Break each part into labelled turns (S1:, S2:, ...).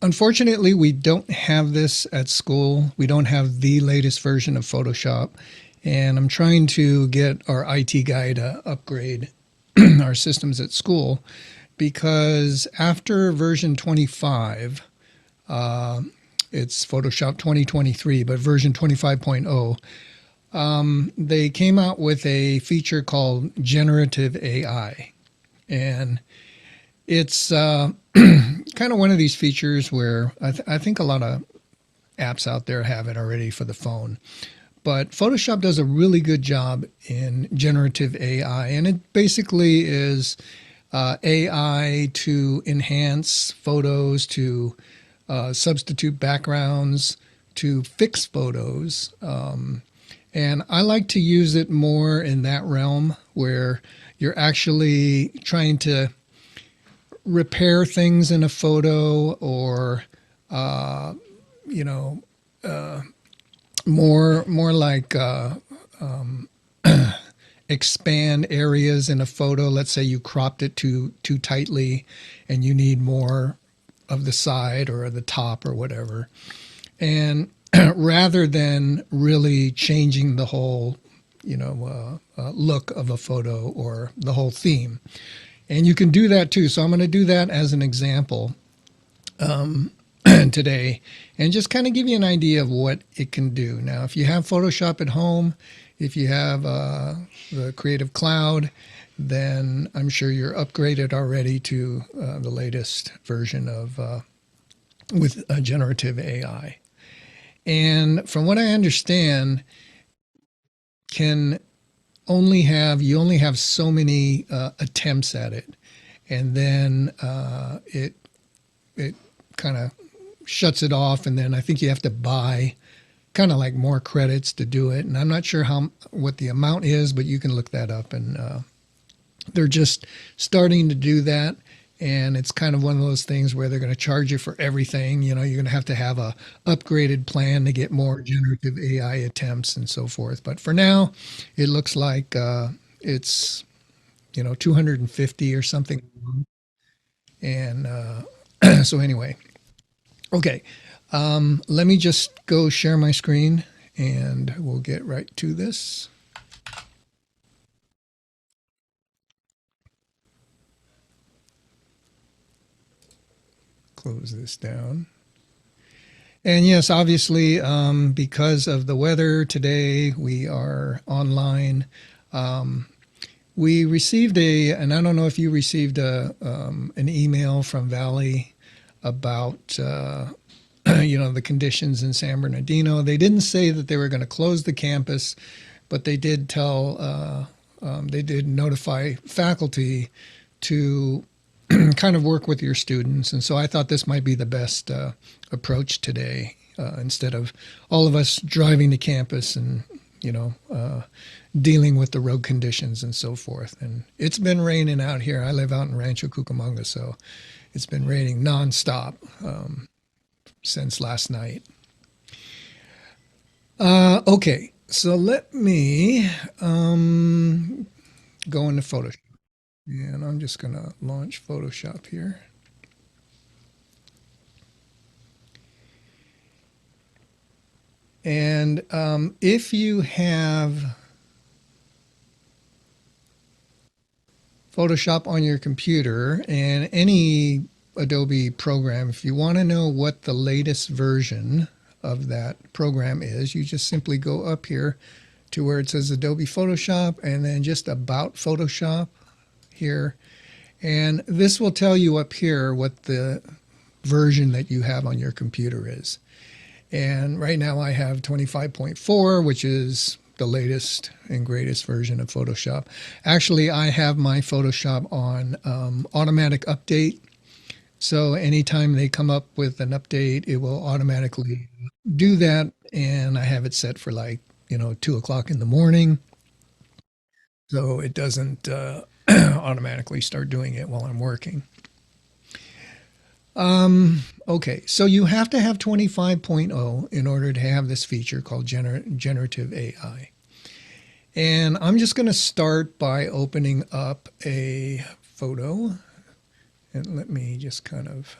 S1: Unfortunately, we don't have this at school. We don't have the latest version of Photoshop. And I'm trying to get our IT guy to upgrade our systems at school because after version 25, uh, it's Photoshop 2023, but version 25.0, they came out with a feature called Generative AI. And it's kind of one of these features where I think a lot of apps out there have it already for the phone. But Photoshop does a really good job in generative AI. And it basically is AI to enhance photos, to substitute backgrounds, to fix photos. And I like to use it more in that realm where you're actually trying to repair things in a photo or, uh, you know, more like expand areas in a photo. Let's say you cropped it too tightly and you need more of the side or the top or whatever. And rather than really changing the whole, look of a photo or the whole theme. And you can do that too. So I'm going to do that as an example today and just kind of give you an idea of what it can do. Now, if you have Photoshop at home, if you have the Creative Cloud, then I'm sure you're upgraded already to the latest version of with generative AI. And from what I understand, can you only have so many attempts at it, and then it kind of shuts it off, and then I think you have to buy kind of like more credits to do it. And I'm not sure what the amount is, but you can look that up. And they're just starting to do that. And it's kind of one of those things where they're going to charge you for everything. You're going to have a upgraded plan to get more generative AI attempts and so forth. But for now, it looks like it's 250 or something. And so anyway, okay. Let me just go share my screen and we'll get right to this. Close this down. And yes, obviously, because of the weather today, we are online. We received and I don't know if you received an email from Valley about, the conditions in San Bernardino. They didn't say that they were going to close the campus, but they did they did notify faculty to kind of work with your students. And so I thought this might be the best approach today instead of all of us driving to campus and, dealing with the road conditions and so forth. And it's been raining out here. I live out in Rancho Cucamonga, so it's been raining nonstop since last night. Okay, so let me go into Photoshop. And I'm just going to launch Photoshop here. And if you have Photoshop on your computer and any Adobe program, if you want to know what the latest version of that program is, you just simply go up here to where it says Adobe Photoshop and then just About Photoshop here. And this will tell you up here what the version that you have on your computer is. And right now I have 25.4, which is the latest and greatest version of Photoshop. Actually, I have my Photoshop on automatic update. So anytime they come up with an update, it will automatically do that. And I have it set for 2 o'clock in the morning. So it doesn't automatically start doing it while I'm working. Okay, so you have to have 25.0 in order to have this feature called generative AI. And I'm just going to start by opening up a photo. And let me just kind of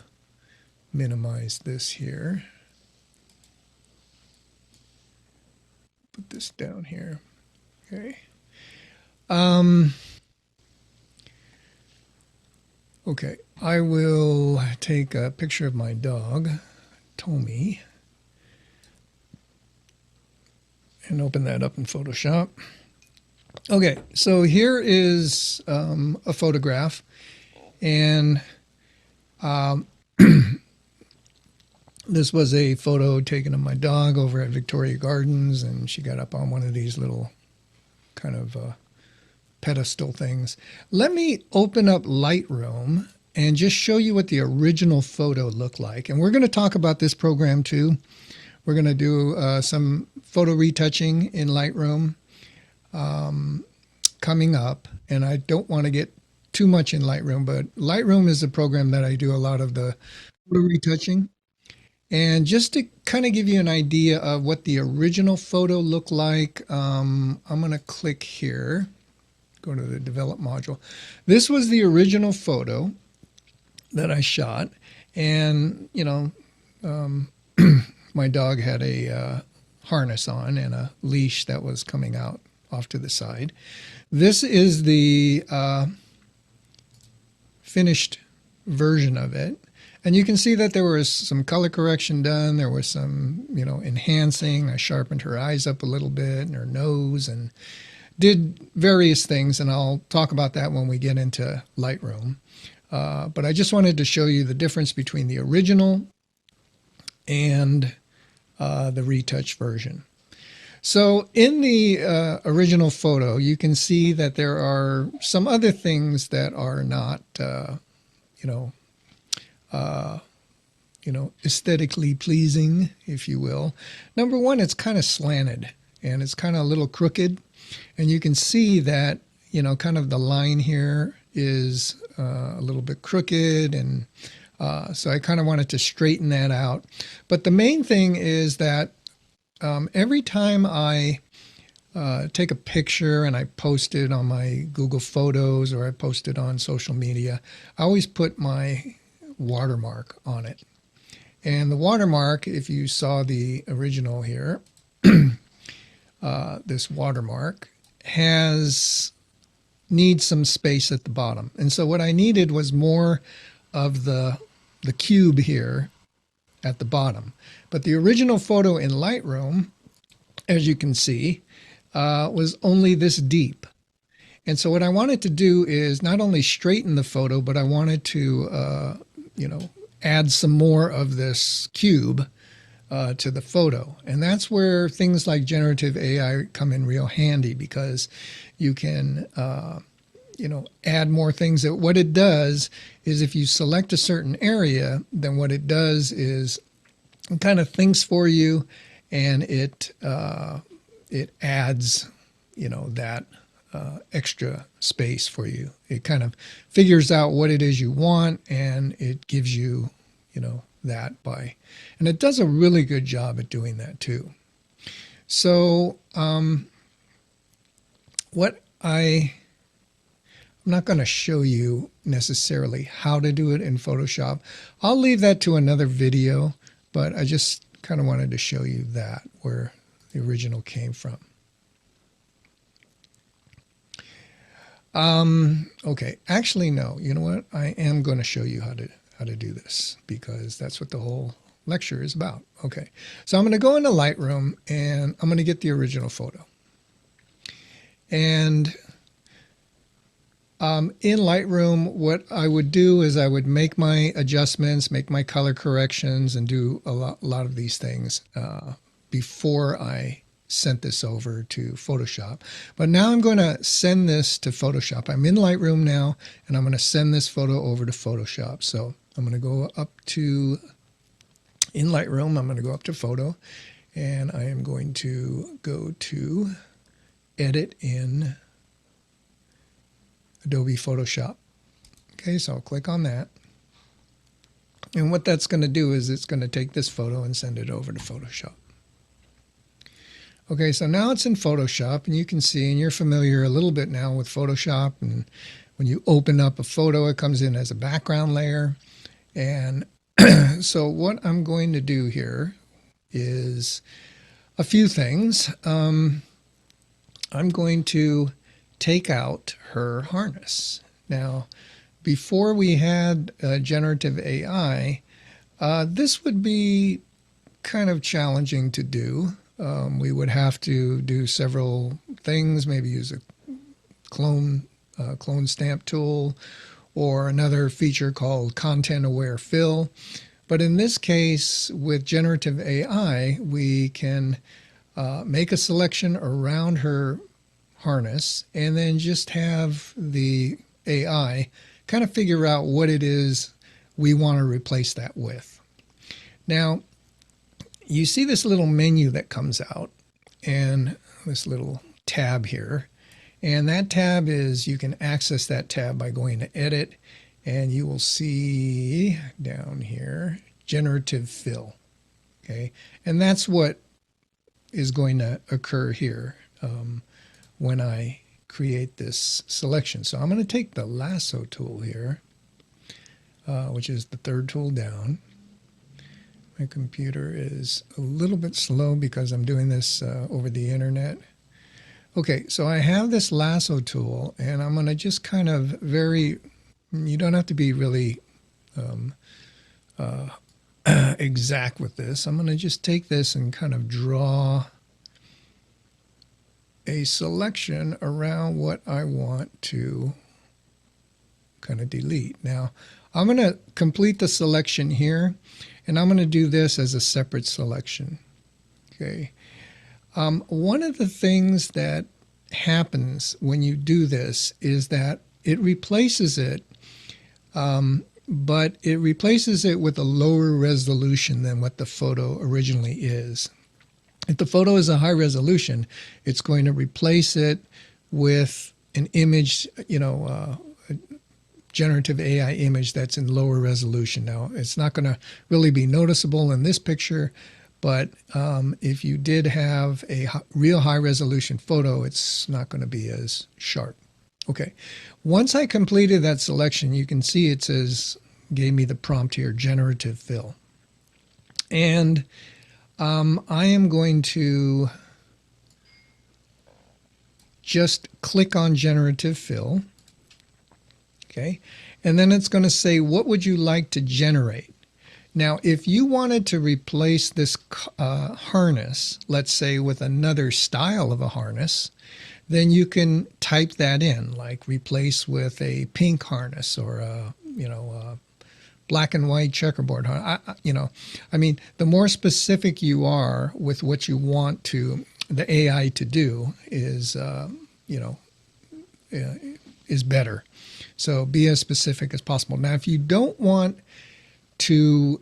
S1: minimize this here. Put this down here. Okay. Okay, I will take a picture of my dog, Tommy, and open that up in Photoshop. Okay, so here is a photograph, and this was a photo taken of my dog over at Victoria Gardens, and she got up on one of these little kind of pedestal things. Let me open up Lightroom and just show you what the original photo looked like. And we're going to talk about this program too. We're going to do some photo retouching in Lightroom coming up. And I don't want to get too much in Lightroom, but Lightroom is a program that I do a lot of the photo retouching. And just to kind of give you an idea of what the original photo looked like, I'm going to click here. Go to the develop module. This was the original photo that I shot, and you know, my dog had a harness on and a leash that was coming out off to the side. This is the finished version of it, and you can see that there was some color correction done. There was some, you know, enhancing. I sharpened her eyes up a little bit and her nose, and did various things, and I'll talk about that when we get into Lightroom. But I just wanted to show you the difference between the original and the retouch version. So in the original photo, you can see that there are some other things that are not, aesthetically pleasing, if you will. Number one, it's kind of slanted, and it's kind of a little crooked. And you can see that, you know, kind of the line here is a little bit crooked. And so I kind of wanted to straighten that out. But the main thing is that every time I take a picture and I post it on my Google Photos or I post it on social media, I always put my watermark on it. And the watermark, if you saw the original here, this watermark needs some space at the bottom. And so what I needed was more of the cube here at the bottom. But the original photo in Lightroom, as you can see, was only this deep. And so what I wanted to do is not only straighten the photo, but I wanted to, add some more of this cube to the photo. And that's where things like generative AI come in real handy, because you can, add more things. That what it does is if you select a certain area, then what it does is it kind of thinks for you, and it adds, that extra space for you. It kind of figures out what it is you want, and it gives you, that by, and it does a really good job at doing that too. So I'm not going to show you necessarily how to do it in Photoshop. I'll leave that to another video, but I just kind of wanted to show you that, where the original came from. Okay, actually, no, you know what? I am going to show you how to do this, because that's what the whole lecture is about. Okay, so I'm going to go into Lightroom and I'm going to get the original photo. And in Lightroom, what I would do is I would make my adjustments, make my color corrections, and do a lot of these things before I sent this over to Photoshop. But now I'm going to send this to Photoshop. I'm in Lightroom now, and I'm going to send this photo over to Photoshop. So I'm going to go up to, in Lightroom, I'm going to go up to Photo, and I am going to go to Edit in Adobe Photoshop. Okay, so I'll click on that. And what that's going to do is it's going to take this photo and send it over to Photoshop. Okay, so now it's in Photoshop, and you can see, and you're familiar a little bit now with Photoshop, and when you open up a photo, it comes in as a background layer. And So what I'm going to do here is a few things. I'm going to take out her harness. Now, before we had generative AI, this would be kind of challenging to do. We would have to do several things, maybe use a clone stamp tool or another feature called content aware fill. But in this case, with generative AI, we can make a selection around her harness and then just have the AI kind of figure out what it is we want to replace that with. Now, you see this little menu that comes out and this little tab here. And that tab is, you can access that tab by going to Edit, and you will see down here, Generative Fill. Okay, and that's what is going to occur here when I create this selection. So I'm going to take the lasso tool here, which is the third tool down. My computer is a little bit slow because I'm doing this over the internet. Okay, so I have this lasso tool, and I'm going to just kind of you don't have to be really exact with this. I'm going to just take this and kind of draw a selection around what I want to kind of delete. Now, I'm going to complete the selection here, and I'm going to do this as a separate selection. Okay. One of the things that happens when you do this is that it replaces it, but it replaces it with a lower resolution than what the photo originally is. If the photo is a high resolution, it's going to replace it with an image, a generative AI image that's in lower resolution. Now, it's not going to really be noticeable in this picture, but if you did have a real high resolution photo, it's not going to be as sharp. Okay, once I completed that selection, you can see it says, gave me the prompt here, generative fill. And I am going to just click on generative fill. Okay, and then it's going to say, what would you like to generate? Now, if you wanted to replace this harness, let's say with another style of a harness, then you can type that in, like replace with a pink harness or a black and white checkerboard. I mean, the more specific you are with what you want the AI to do is better. So be as specific as possible. Now, if you don't want to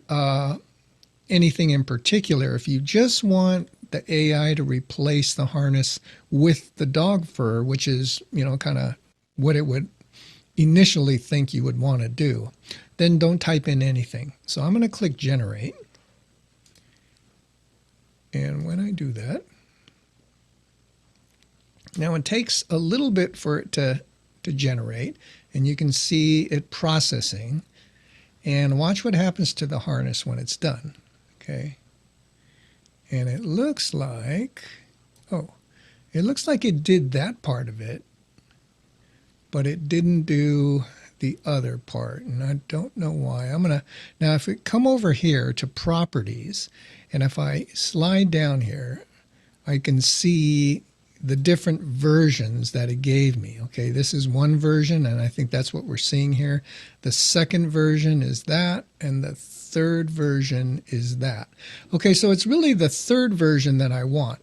S1: anything in particular, if you just want the AI to replace the harness with the dog fur, which is, kind of what it would initially think you would want to do, then don't type in anything. So I'm going to click generate. And when I do that, now it takes a little bit for it to generate, and you can see it processing. And watch what happens to the harness when it's done. Okay. And it looks like, it looks like it did that part of it, but it didn't do the other part. And I don't know why. Now if we come over here to properties, and if I slide down here, I can see the different versions that it gave me. Okay, this is one version, and I think that's what we're seeing here. The second version is that, and the third version is that. Okay, so it's really the third version that I want.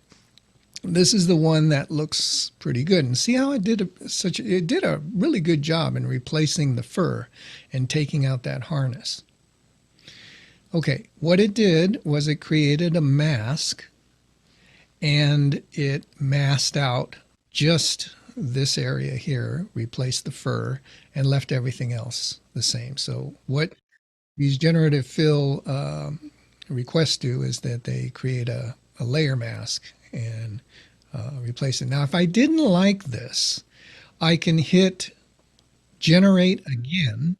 S1: This is the one that looks pretty good, and see how it did a really good job in replacing the fur and taking out that harness. Okay, what it did was it created a mask, and it masked out just this area here, replaced the fur, and left everything else the same. So what these generative fill requests do is that they create a layer mask and replace it. Now, if I didn't like this, I can hit generate again,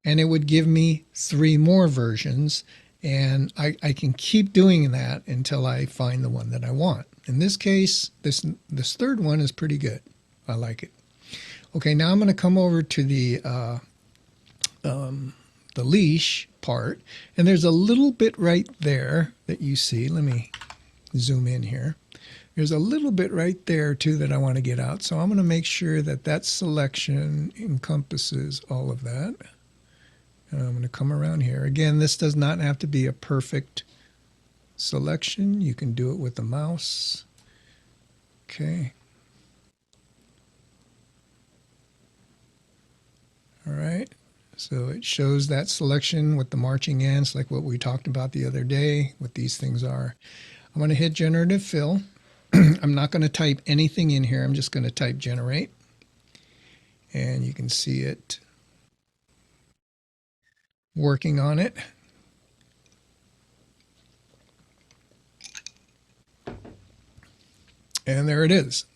S1: and it would give me three more versions. And I can keep doing that until I find the one that I want. In this case, this third one is pretty good. I like it. Okay, now I'm going to come over to the leash part, and there's a little bit right there that you see. Let me zoom in here. There's a little bit right there too that I want to get out. So I'm going to make sure that that selection encompasses all of that. And I'm going to come around here. Again, this does not have to be a perfect selection. You can do it with the mouse. Okay. All right. So it shows that selection with the marching ants, like what we talked about the other day, what these things are. I'm going to hit generative fill. I'm not going to type anything in here. I'm just going to type generate. And you can see it working on it. And there it is.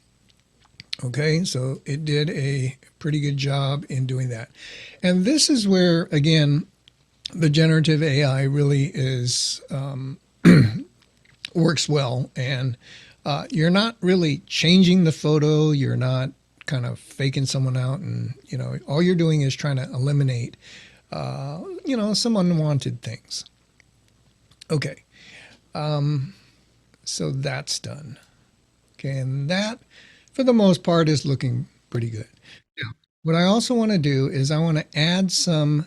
S1: Okay, so it did a pretty good job in doing that. And this is where, again, the generative AI really is works well. And you're not really changing the photo. You're not kind of faking someone out. And, you know, all you're doing is trying to eliminate, you know, some unwanted things. Okay, so that's done. Okay, and that, for the most part, is looking pretty good. Now, what I also want to do is I want to add some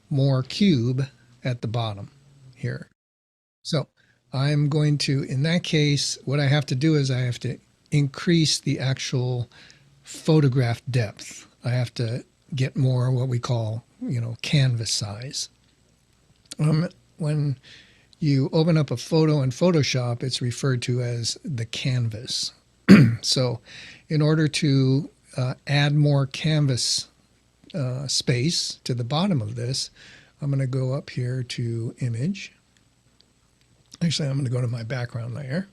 S1: more cube at the bottom here. So I'm going to, in that case, what I have to do is I have to increase the actual photograph depth. I have to get more what we call, you know, canvas size. When you open up a photo in Photoshop, it's referred to as the canvas. So in order to add more canvas space to the bottom of this, I'm going to go up here to image. Actually, I'm going to go to my background layer.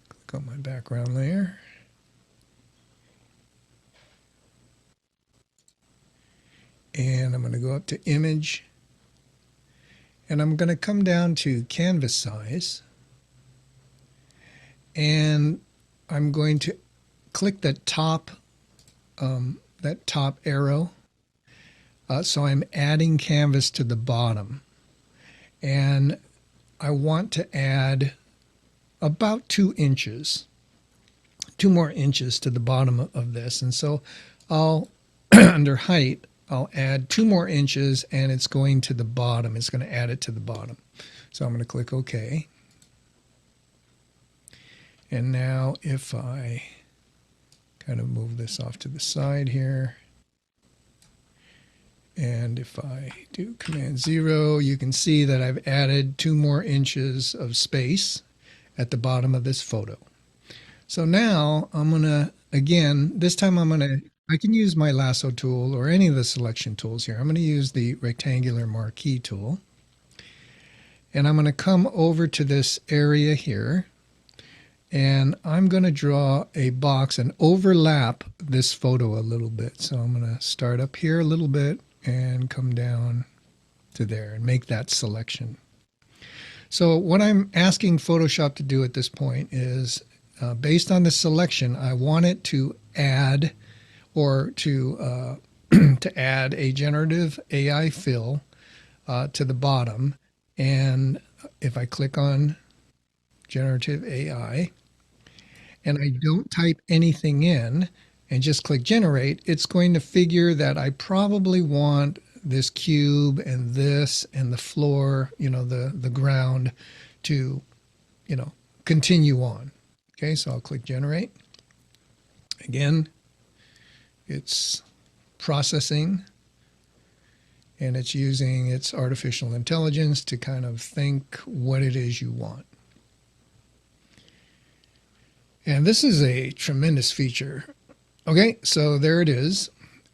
S1: Click on my background layer. And I'm going to go up to image. And I'm going to come down to canvas size. And I'm going to click that top arrow. So I'm adding canvas to the bottom. And I want to add about 2 inches, 2 more inches to the bottom of this. And so I'll, under height, I'll add 2 more inches, and it's going to the bottom. It's going to add it to the bottom. So I'm going to click OK. And now if I kind of move this off to the side here, and if I do Command 0, you can see that I've added 2 more inches of space at the bottom of this photo. So now I'm going to, again, this time I can use my lasso tool or any of the selection tools here. I'm going to use the rectangular marquee tool. And I'm going to come over to this area here. And I'm going to draw a box and overlap this photo a little bit. So I'm going to start up here a little bit and come down to there and make that selection. So what I'm asking Photoshop to do at this point is, based on the selection, I want it to add or to to add a generative AI fill to the bottom. And if I click on generative AI and I don't type anything in and just click generate, it's going to figure that I probably want this cube and this and the floor, you know, the ground to, you know, continue on. Okay, so I'll click generate. Again, it's processing, and it's using its artificial intelligence to kind of think what it is you want. And this is a tremendous feature. Okay, so there it is.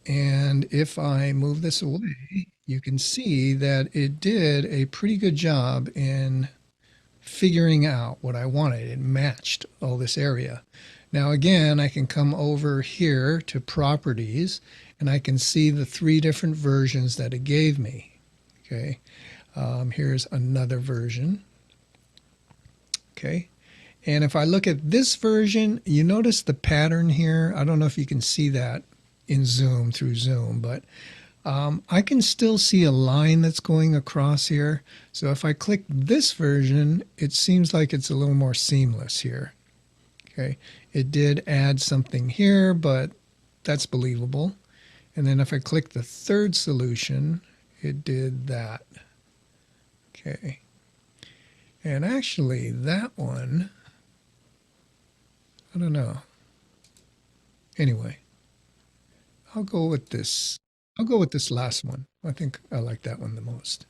S1: And if I move this away, you can see that it did a pretty good job in figuring out what I wanted. It matched all this area. Now again, I can come over here to properties, and I can see the 3 different versions that it gave me. Okay, here's another version. Okay, and if I look at this version, you notice the pattern here. I don't know if you can see that in Zoom, through Zoom, but I can still see a line that's going across here. So if I click this version, it seems like it's a little more seamless here. Okay, it did add something here, but that's believable. And then if I click the third solution, it did that. Okay, and actually that one, I don't know. Anyway, I'll go with this. I'll go with this last one. I think I like that one the most.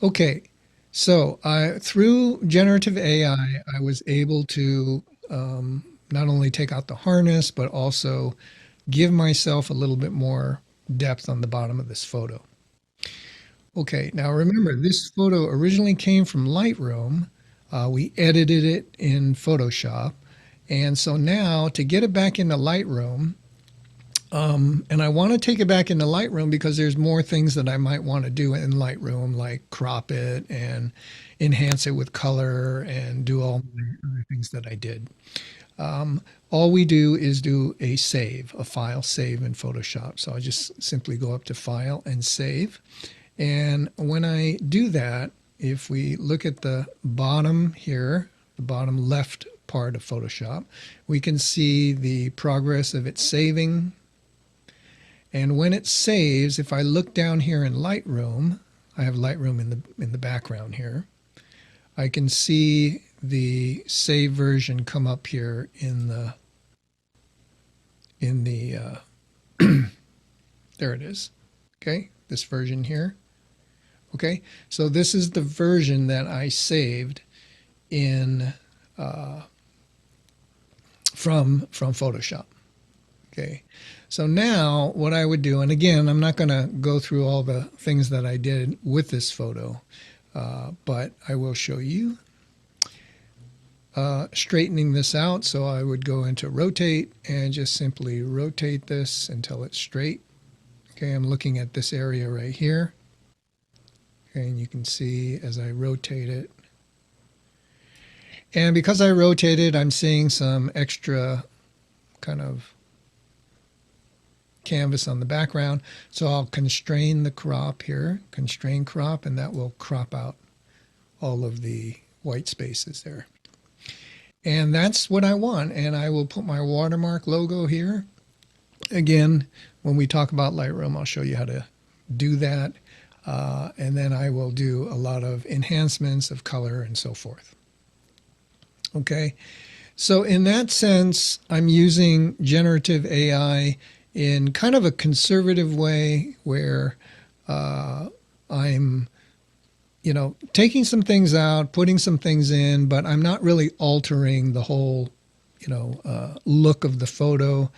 S1: Okay, so through generative AI, I was able to not only take out the harness, but also give myself a little bit more depth on the bottom of this photo. Okay, now remember, this photo originally came from Lightroom. We edited it in Photoshop. And so now to get it back into Lightroom, and I want to take it back into Lightroom because there's more things that I might want to do in Lightroom, like crop it and enhance it with color and do all the other things that I did. All we do is do a save, a file save in Photoshop. So I just simply go up to File and Save. And when I do that, if we look at the bottom here, the bottom left part of Photoshop, we can see the progress of it saving. And when it saves, if I look down here in Lightroom, I have Lightroom in the background here, I can see the save version come up here in the there it is. Okay, this version here. Okay, so this is the version that I saved in from Photoshop. Okay, so now what I would do, and again, I'm not going to go through all the things that I did with this photo, but I will show you. Straightening this out, so I would go into rotate and just simply rotate this until it's straight. Okay, I'm looking at this area right here. Okay, and you can see as I rotate it. And because I rotated, I'm seeing some extra kind of canvas on the background. So I'll constrain the crop here, constrain crop, and that will crop out all of the white spaces there. And that's what I want. And I will put my watermark logo here. Again, when we talk about Lightroom, I'll show you how to do that. And then I will do a lot of enhancements of color and so forth. Okay, so in that sense, I'm using generative AI in kind of a conservative way where I'm taking some things out, putting some things in, but I'm not really altering the whole, look of the photo.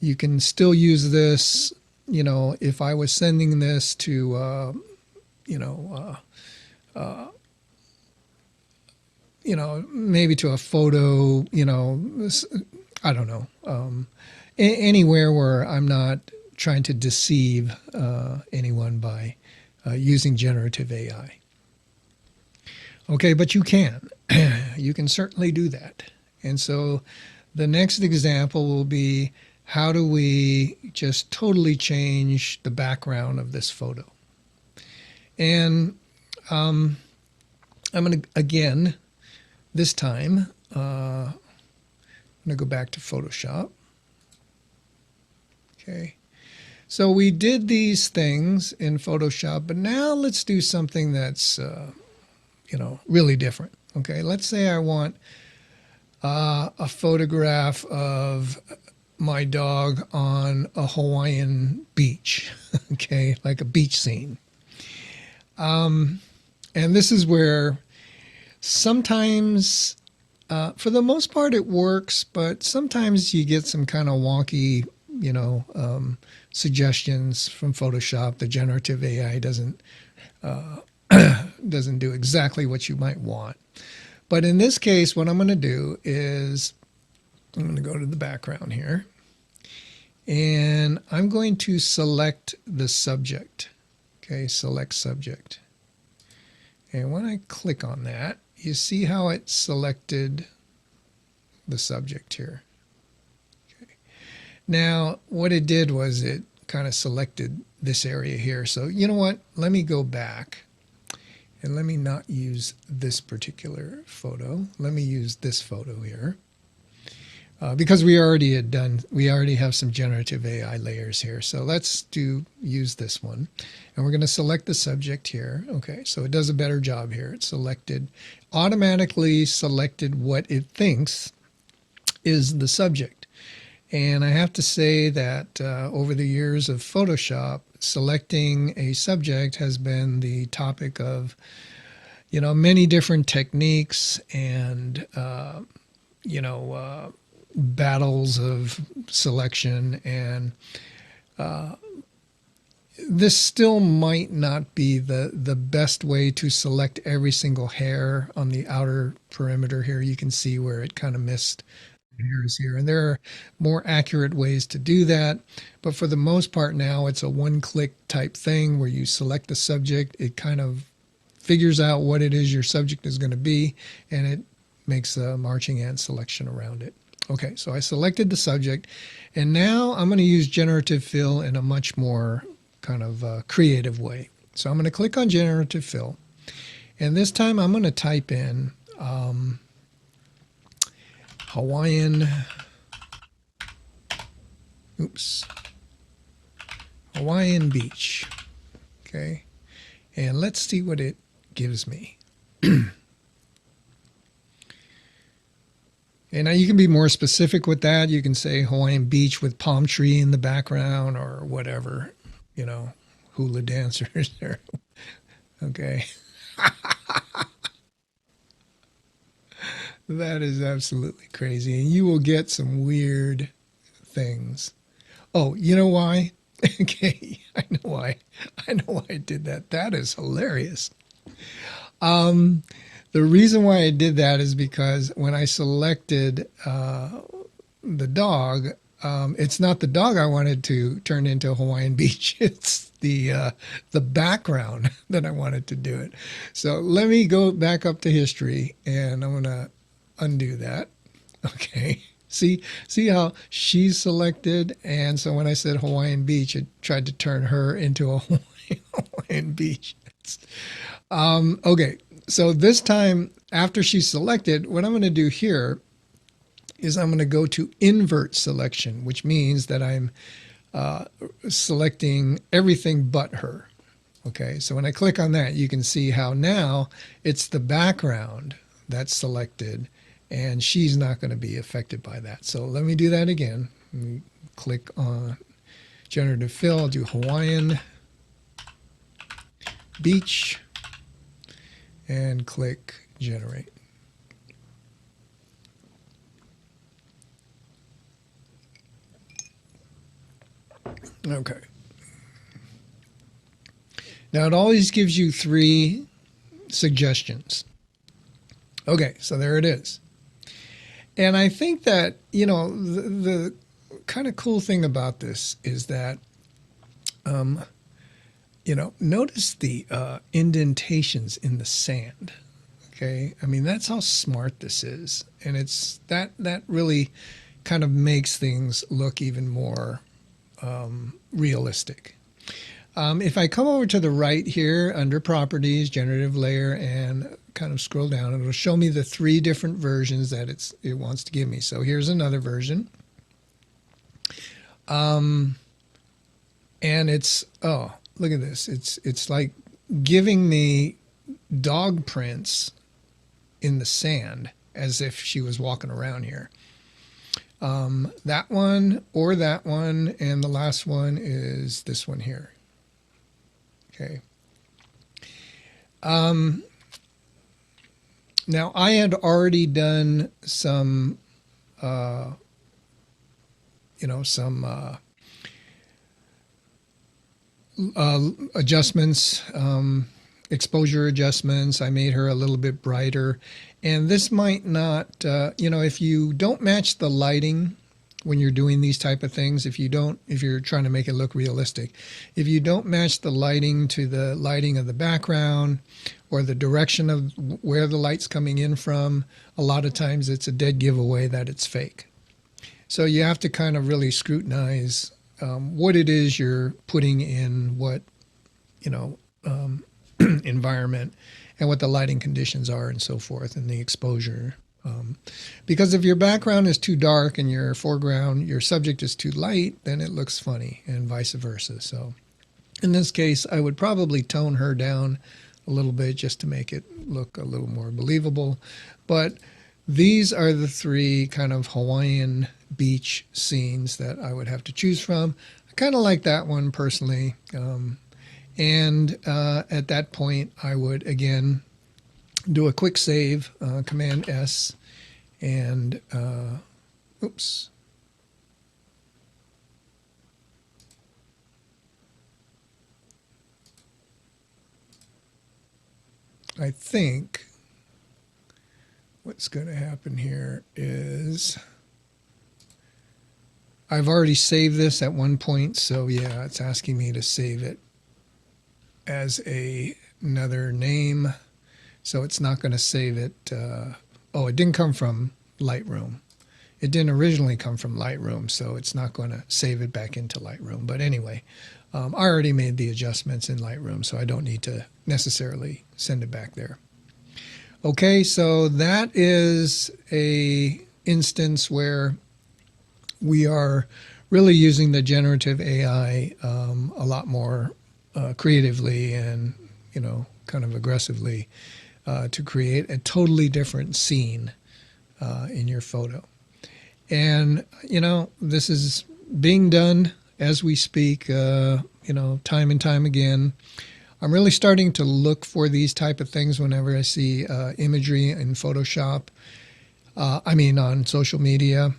S1: You can still use this, if I was sending this to, maybe to a photo, I don't know, anywhere where I'm not trying to deceive anyone by using generative AI. Okay, but you can. You can certainly do that. And so the next example will be, how do we just totally change the background of this photo? And I'm going to, again, this time, I'm going to go back to Photoshop. Okay. So we did these things in Photoshop, but now let's do something that's, really different. Okay, let's say I want a photograph of my dog on a Hawaiian beach, okay, like a beach scene. And this is where sometimes, for the most part, it works, but sometimes you get some kind of wonky, suggestions from Photoshop. The generative AI doesn't do exactly what you might want. But in this case, what I'm going to do is I'm going to go to the background here, And I'm going to select the subject. Okay, select subject. And when I click on that, you see how it selected the subject here. Okay. Now, what it did was it kind of selected this area here. So you know what? Let me go back and let me not use this particular photo. Let me use this photo here. Because we already have some generative AI layers here. So let's use this one. And we're going to select the subject here. Okay, so it does a better job here. It automatically selected what it thinks is the subject. And I have to say that over the years of Photoshop, selecting a subject has been the topic of, many different techniques and, battles of selection, and this still might not be the best way to select every single hair on the outer perimeter here. You can see where it kind of missed hairs here, and there are more accurate ways to do that, but for the most part now it's a one-click type thing where you select the subject, it kind of figures out what it is your subject is going to be, and it makes a marching ant selection around it. Okay, so I selected the subject, and now I'm going to use generative fill in a much more kind of creative way. So I'm going to click on generative fill, and this time I'm going to type in Hawaiian beach. Okay, and let's see what it gives me. And now you can be more specific with that. You can say Hawaiian beach with palm tree in the background or whatever, hula dancers there. Okay. That is absolutely crazy. And you will get some weird things. Oh, you know why? Okay, I know why. I know why I did that. That is hilarious. The reason why I did that is because when I selected the dog, it's not the dog I wanted to turn into Hawaiian beach. It's the background that I wanted to do it. So let me go back up to history, and I'm gonna undo that. Okay. See how she's selected, and so when I said Hawaiian beach, it tried to turn her into a Hawaiian beach. Okay, so this time after she's selected, what I'm going to do here is I'm going to go to invert selection, which means that I'm selecting everything but her. Okay, so when I click on that, you can see how now it's the background that's selected, and she's not going to be affected by that. So let me do that again. Let me click on generative fill. I'll do Hawaiian beach and click generate. Okay. Now it always gives you 3 suggestions. Okay, so there it is. And I think that, the kind of cool thing about this is that, notice the indentations in the sand. Okay, I mean, that's how smart this is. And it's that really kind of makes things look even more realistic. If I come over to the right here under properties, generative layer, and kind of scroll down, it'll show me the 3 different versions that it wants to give me. So here's another version. And it's, oh, look at this. It's like giving me dog prints in the sand as if she was walking around here. That one or that one, and the last one is this one here. Okay. Now I had already done some, adjustments, exposure adjustments. I made her a little bit brighter, and this might not, if you don't match the lighting when you're doing these type of things. If you're trying to make it look realistic, if you don't match the lighting to the lighting of the background or the direction of where the light's coming in from, a lot of times it's a dead giveaway that it's fake. So you have to kind of really scrutinize what it is you're putting in what, environment, and what the lighting conditions are and so forth, and the exposure. Because if your background is too dark and your foreground, your subject is too light, then it looks funny, and vice versa. So in this case, I would probably tone her down a little bit just to make it look a little more believable. But these are the three kind of Hawaiian beach scenes that I would have to choose from. I kind of like that one personally. And at that point, I would, again, do a quick save, Command S, and, oops. I think what's going to happen here is I've already saved this at one point, so yeah, it's asking me to save it as another name. So it's not going to save it. Oh, it didn't come from Lightroom. It didn't originally come from Lightroom, so it's not going to save it back into Lightroom. But anyway, I already made the adjustments in Lightroom, so I don't need to necessarily send it back there. Okay, so that is a instance where we are really using the generative AI a lot more creatively and, kind of aggressively to create a totally different scene in your photo. And, this is being done as we speak, time and time again. I'm really starting to look for these type of things whenever I see imagery in Photoshop. On social media,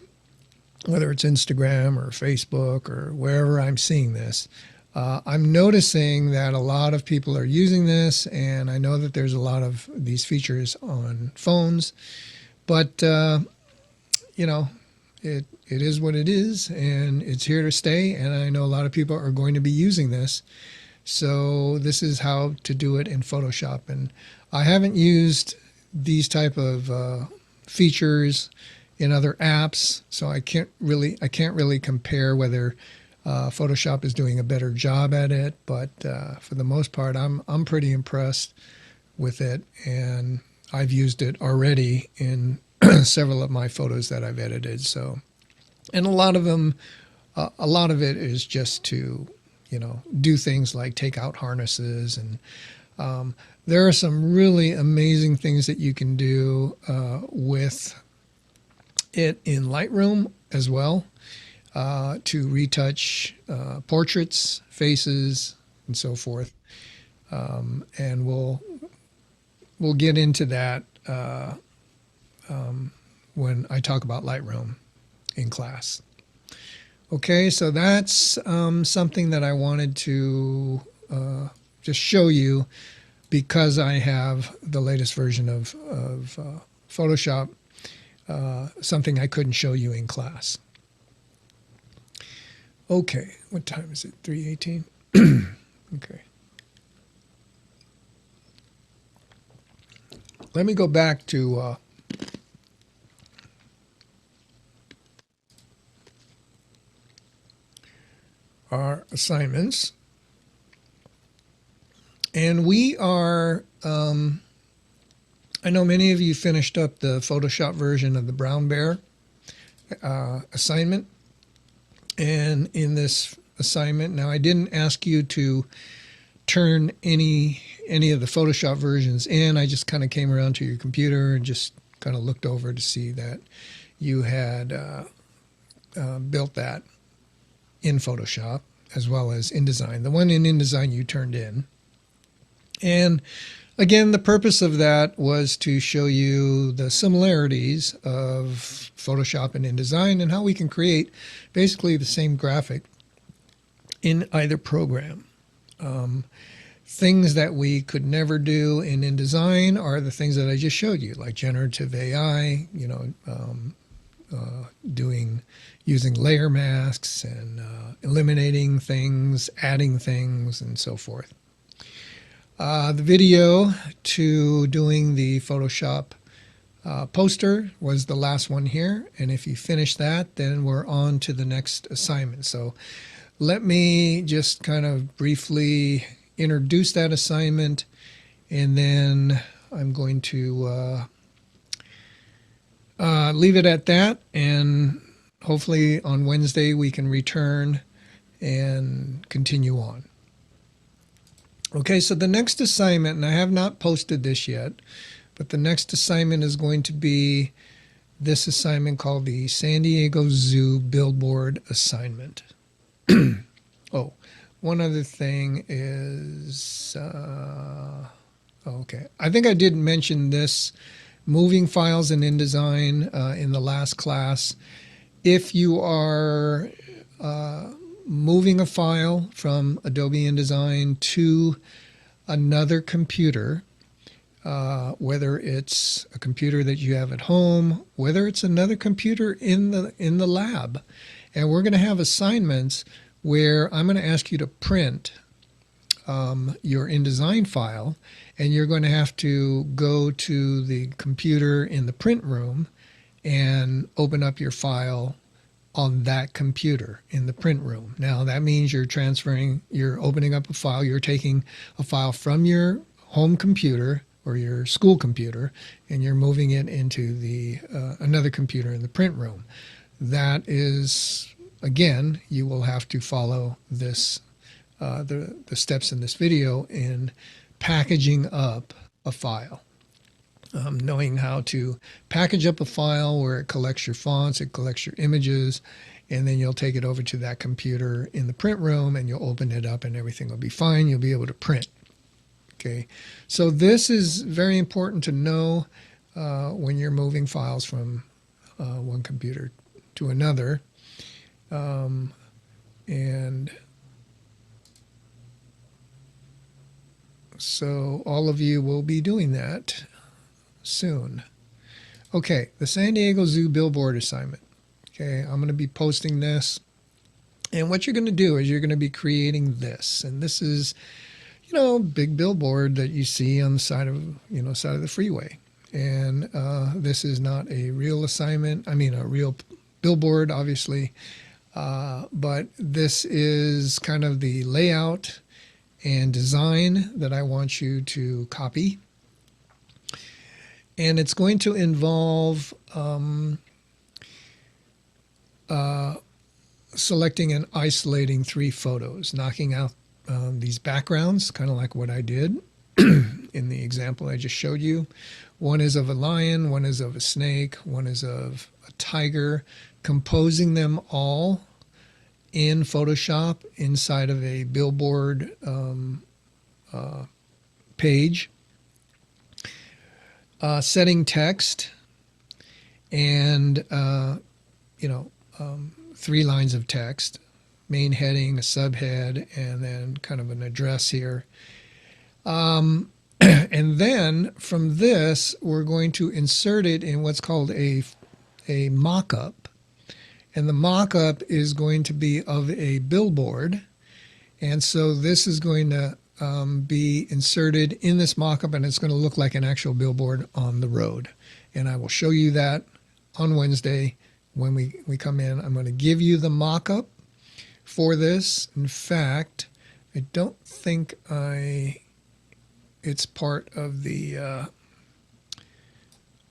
S1: whether it's Instagram or Facebook or wherever I'm seeing this. I'm noticing that a lot of people are using this, and I know that there's a lot of these features on phones, but, it is what it is, and it's here to stay, and I know a lot of people are going to be using this. So this is how to do it in Photoshop, and I haven't used these type of features in other apps, so I can't really compare whether Photoshop is doing a better job at it, but for the most part, I'm pretty impressed with it, and I've used it already in several of my photos that I've edited. So, and a lot of it is just to, do things like take out harnesses, and there are some really amazing things that you can do with it in Lightroom as well. To retouch portraits, faces, and so forth. And we'll get into that when I talk about Lightroom in class. Okay, so that's something that I wanted to just show you because I have the latest version of Photoshop, something I couldn't show you in class. Okay, what time is it? 3:18? Okay. Let me go back to our assignments. And we are, I know many of you finished up the Photoshop version of the Brown Bear assignment. And in this assignment, now I didn't ask you to turn any of the Photoshop versions in. I just kind of came around to your computer and just kind of looked over to see that you had built that in Photoshop as well as InDesign. The one in InDesign you turned in. And again, the purpose of that was to show you the similarities of Photoshop and InDesign and how we can create basically the same graphic in either program. Things that we could never do in InDesign are the things that I just showed you, like generative AI, using layer masks and eliminating things, adding things, and so forth. The video to doing the Photoshop poster was the last one here, and if you finish that, then we're on to the next assignment. So let me just kind of briefly introduce that assignment, and then I'm going to leave it at that, and hopefully on Wednesday we can return and continue on. Okay, so the next assignment, and I have not posted this yet, but the next assignment is going to be this assignment called the San Diego Zoo Billboard Assignment. Oh, one other thing is, okay, I think I did mention this, moving files in InDesign in the last class. If you are moving a file from Adobe InDesign to another computer, whether it's a computer that you have at home, whether it's another computer in the lab, and we're going to have assignments where I'm going to ask you to print your InDesign file, and you're going to have to go to the computer in the print room and open up your file on that computer in the print room. Now that means you're opening up a file, you're taking a file from your home computer or your school computer, and you're moving it into the another computer in the print room. That is, again, you will have to follow this the steps in this video in packaging up a file. Knowing how to package up a file where it collects your fonts, it collects your images, and then you'll take it over to that computer in the print room and you'll open it up and everything will be fine. You'll be able to print. Okay, so this is very important to know when you're moving files from one computer to another. And so all of you will be doing that soon. Okay, the San Diego Zoo billboard assignment. Okay, I'm going to be posting this, and what you're going to do is you're going to be creating this, and this is, big billboard that you see on the side of the freeway, and this is not a real assignment. I mean, a real billboard, obviously, but this is kind of the layout and design that I want you to copy. And it's going to involve selecting and isolating 3 photos, knocking out these backgrounds, kind of like what I did in the example I just showed you. One is of a lion, one is of a snake, one is of a tiger, composing them all in Photoshop inside of a billboard page. Setting text and 3 lines of text, main heading, a subhead, and then kind of an address here. And then from this, we're going to insert it in what's called a mock-up. And the mock-up is going to be of a billboard. And so this is going to be inserted in this mock-up, and it's going to look like an actual billboard on the road. And I will show you that on Wednesday when we come in. I'm going to give you the mock-up for this. In fact, I don't think it's part of the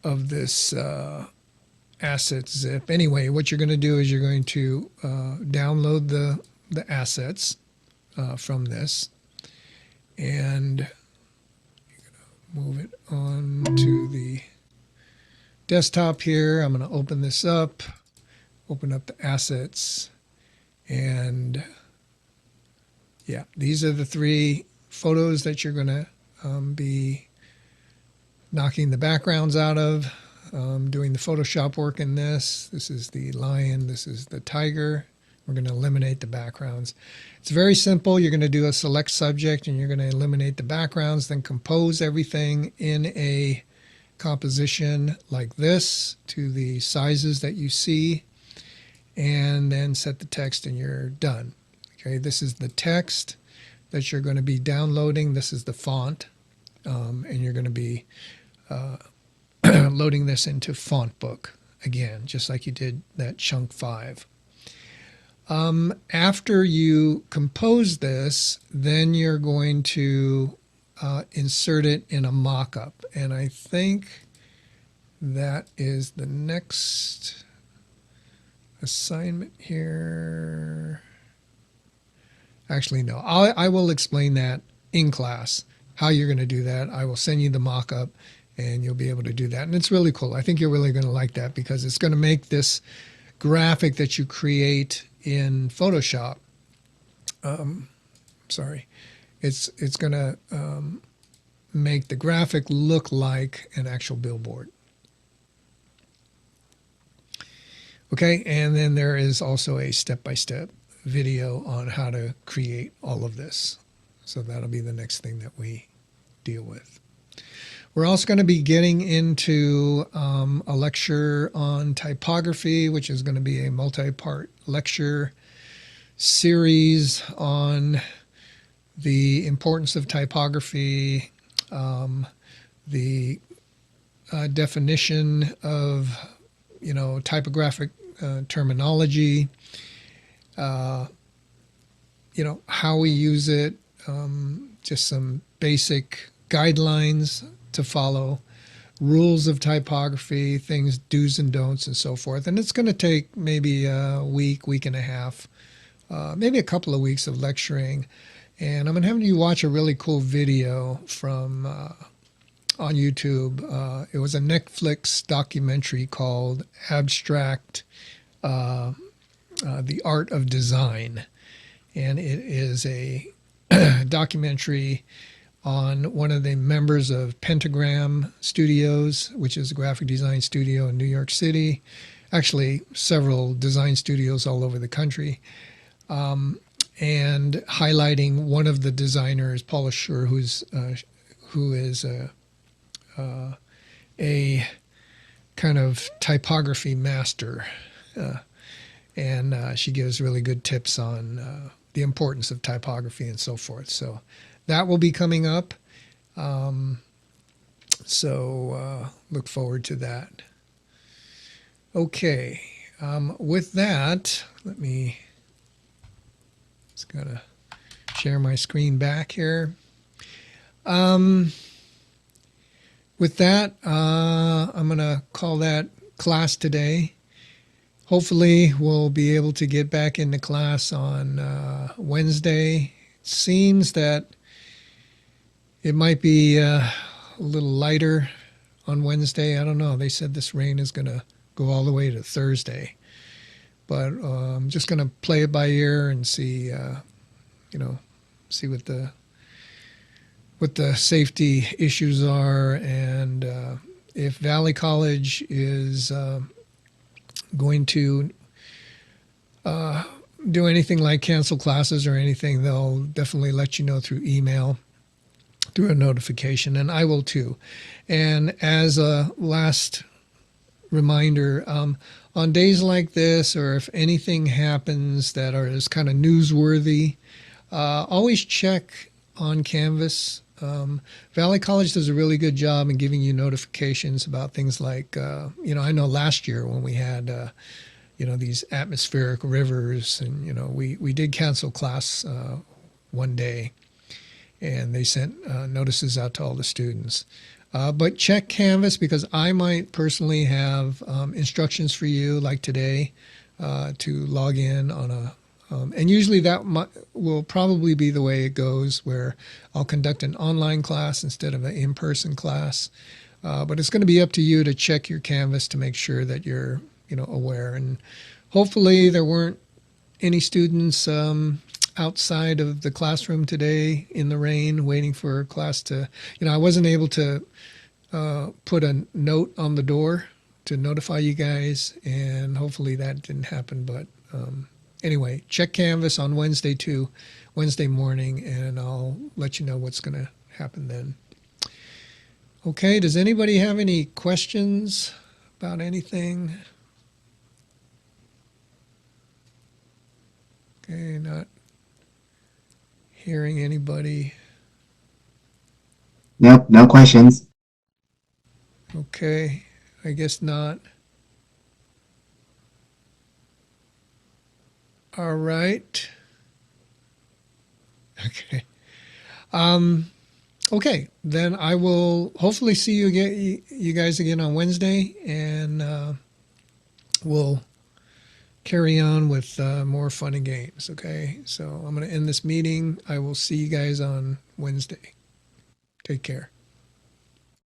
S1: of this asset zip. Anyway, what you're going to do is you're going to download the assets from this, and move it on to the desktop here. I'm going to open this up, open up the assets, and yeah, these are the 3 photos that you're going to be knocking the backgrounds out of, doing the Photoshop work in this. This is the lion, this is the tiger. We're going to eliminate the backgrounds. It's very simple. You're going to do a select subject and you're going to eliminate the backgrounds, then compose everything in a composition like this to the sizes that you see, and then set the text and you're done. Okay, this is the text that you're going to be downloading. This is the font, and you're going to be loading this into FontBook again, just like you did that chunk 5. After you compose this, then you're going to insert it in a mock-up. And I think that is the next assignment here. Actually, no. I will explain that in class, how you're going to do that. I will send you the mock-up, and you'll be able to do that. And it's really cool. I think you're really going to like that because it's going to make this graphic that you create in Photoshop. It's going to make the graphic look like an actual billboard. Okay, and then there is also a step-by-step video on how to create all of this. So that'll be the next thing that we deal with. We're also going to be getting into a lecture on typography, which is going to be a multi-part lecture series on the importance of typography, the definition of, typographic terminology, how we use it, just some basic guidelines to follow, rules of typography, things, do's and don'ts, and so forth. And it's going to take maybe a week and a half, maybe a couple of weeks of lecturing. And I'm going to have you watch a really cool video from on YouTube. It was a Netflix documentary called Abstract, The Art of Design. And it is a documentary on one of the members of Pentagram Studios, which is a graphic design studio in New York City. Actually, several design studios all over the country. And highlighting one of the designers, Paula Schur, who is a kind of typography master. And she gives really good tips on the importance of typography and so forth. So that will be coming up. So look forward to that. Okay. With that, let me just gotta share my screen back here. With that, I'm gonna call that class today. Hopefully we'll be able to get back into class on Wednesday. It seems that it might be a little lighter on Wednesday. I don't know. They said this rain is going to go all the way to Thursday. But I'm just going to play it by ear and see, see what the safety issues are. And if Valley College is going to do anything like cancel classes or anything, they'll definitely let you know through email, through a notification, and I will too. And as a last reminder, on days like this, or if anything happens that is kind of newsworthy, always check on Canvas. Valley College does a really good job in giving you notifications about things like, I know last year when we had, these atmospheric rivers, and, we did cancel class one day, and they sent notices out to all the students. But check Canvas, because I might personally have instructions for you, like today, to log in on a and usually that will probably be the way it goes, where I'll conduct an online class instead of an in-person class. But it's going to be up to you to check your Canvas to make sure that you're, aware. And hopefully there weren't any students outside of the classroom today in the rain waiting for class to, I wasn't able to put a note on the door to notify you guys, and hopefully that didn't happen. But anyway, check Canvas on Wednesday morning, and I'll let you know what's going to happen then. Okay, does anybody have any questions about anything? Okay, not hearing anybody.
S2: Nope, no questions.
S1: Okay, I guess not. All right. Okay. Um, okay, then I will hopefully see you again, you guys again on Wednesday, and we'll carry on with more fun and games. Okay, so I'm going to end this meeting. I will see you guys on Wednesday. Take care.